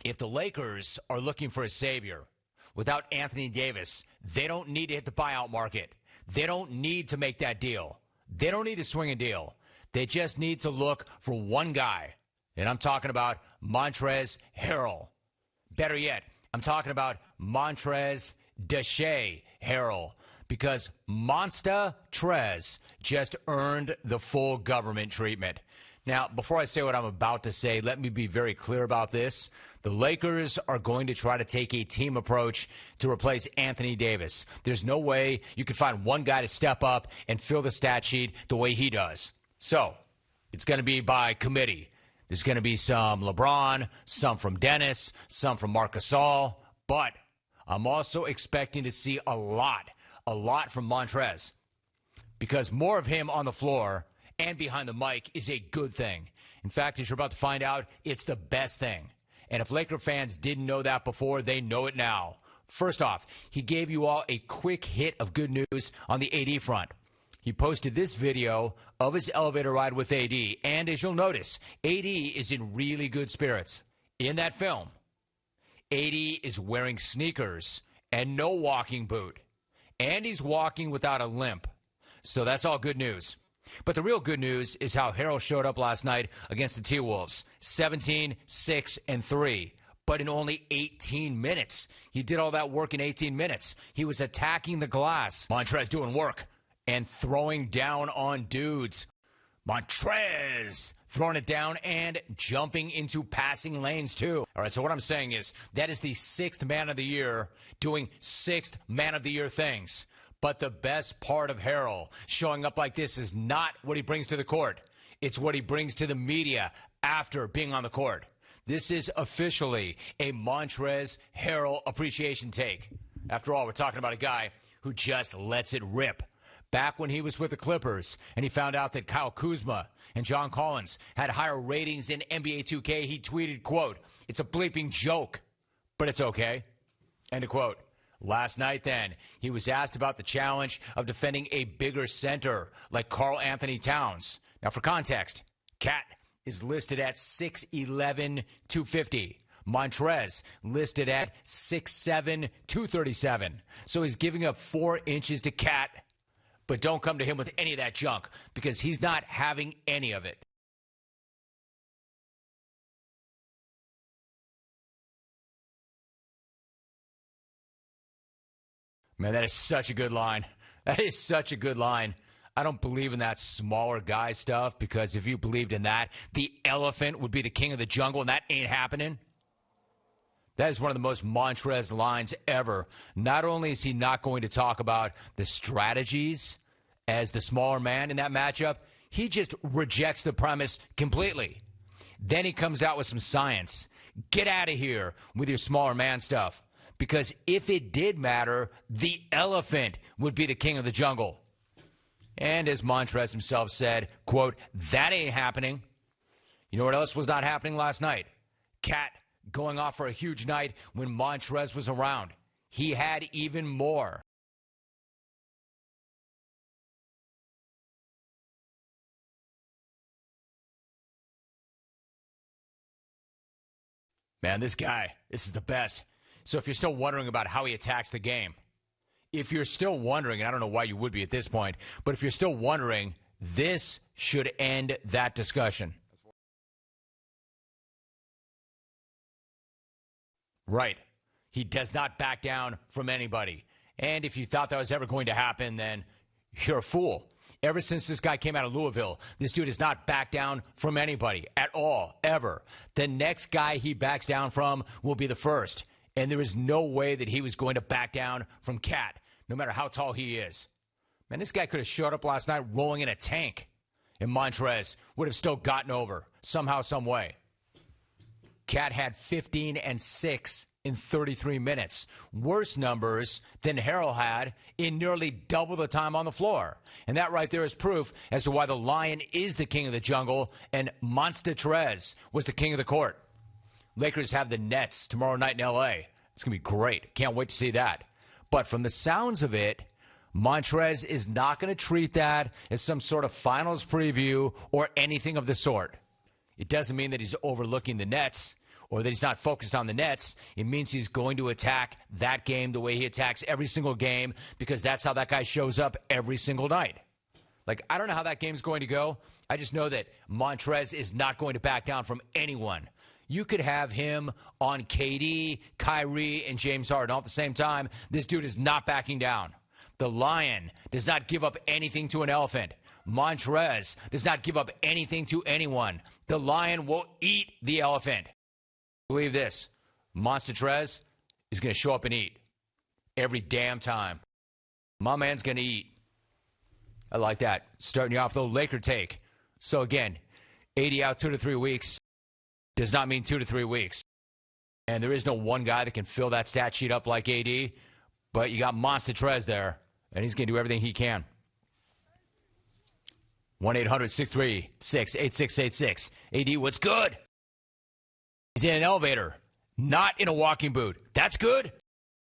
if the Lakers are looking for a savior, without Anthony Davis, they don't need to hit the buyout market. They don't need to make that deal. They don't need to swing a deal. They just need to look for one guy. And I'm talking about Montrezl Harrell. Better yet, I'm talking about Montrezl Harrell. Because Monster Trez just earned the full government treatment. Now, before I say what I'm about to say, let me be very clear about this. The Lakers are going to try to take a team approach to replace Anthony Davis. There's no way you can find one guy to step up and fill the stat sheet the way he does. So, it's going to be by committee. There's going to be some LeBron, some from Dennis, some from Marc Gasol. But I'm also expecting to see a lot from Montrez. Because more of him on the floor and behind the mic is a good thing. In fact, as you're about to find out, it's the best thing. And if Laker fans didn't know that before, they know it now. First off, he gave you all a quick hit of good news on the AD front. He posted this video of his elevator ride with AD, and as you'll notice, AD is in really good spirits. In that film, AD is wearing sneakers and no walking boot, and he's walking without a limp. So that's all good news. But the real good news is how Harrell showed up last night against the T-Wolves. 17, 6, and 3. But in only 18 minutes. He did all that work in 18 minutes. He was attacking the glass. Montrez doing work and throwing down on dudes. Montrez throwing it down and jumping into passing lanes, too. All right, so what I'm saying is that is the 6th man of the year doing 6th man of the year things. But the best part of Harrell showing up like this is not what he brings to the court. It's what he brings to the media after being on the court. This is officially a Montrezl Harrell appreciation take. After all, we're talking about a guy who just lets it rip. Back when he was with the Clippers and he found out that Kyle Kuzma and John Collins had higher ratings in NBA 2K, he tweeted, quote, "It's a bleeping joke, but it's okay," end of quote. Last night, then, he was asked about the challenge of defending a bigger center like Karl Anthony Towns. Now, for context, Cat is listed at 6'11", 250. Montrez listed at 6'7", 237. So he's giving up 4 inches to Cat. But don't come to him with any of that junk because he's not having any of it. Man, that is such a good line. That is such a good line. I don't believe in that smaller guy stuff because if you believed in that, the elephant would be the king of the jungle, and that ain't happening. That is one of the most Montrez lines ever. Not only is he not going to talk about the strategies as the smaller man in that matchup, he just rejects the premise completely. Then he comes out with some science. Get out of here with your smaller man stuff. Because if it did matter, the elephant would be the king of the jungle. And as Montrez himself said, quote, "That ain't happening." You know what else was not happening last night? Cat going off for a huge night when Montrez was around. He had even more. Man, this is the best. So if you're still wondering about how he attacks the game, if you're still wondering, and I don't know why you would be at this point, but if you're still wondering, this should end that discussion. Right. He does not back down from anybody. And if you thought that was ever going to happen, then you're a fool. Ever since this guy came out of Louisville, this dude has not backed down from anybody at all, ever. The next guy he backs down from will be the first. And there is no way that he was going to back down from Cat, no matter how tall he is. Man, this guy could have showed up last night rolling in a tank, and Montrez would have still gotten over somehow, some way. Cat had 15 and 6 in 33 minutes. Worse numbers than Harrell had in nearly double the time on the floor. And that right there is proof as to why the Lion is the king of the jungle and Monster Trez was the king of the court. Lakers have the Nets tomorrow night in L.A. It's going to be great. Can't wait to see that. But from the sounds of it, Montrez is not going to treat that as some sort of finals preview or anything of the sort. It doesn't mean that he's overlooking the Nets or that he's not focused on the Nets. It means he's going to attack that game the way he attacks every single game, because that's how that guy shows up every single night. Like, I don't know how that game's going to go. I just know that Montrez is not going to back down from anyone. You could have him on KD, Kyrie, and James Harden all at the same time. This dude is not backing down. The lion does not give up anything to an elephant. Montrez does not give up anything to anyone. The lion will eat the elephant. Believe this, Montrez is going to show up and eat every damn time. My man's going to eat. I like that. Starting you off with a Laker take. So again, 80 out 2 to 3 weeks does not mean 2 to 3 weeks. And there is no one guy that can fill that stat sheet up like AD, but you got Montrez there, and he's going to do everything he can. 1-800-636-8686. AD, what's good? He's in an elevator, not in a walking boot. That's good.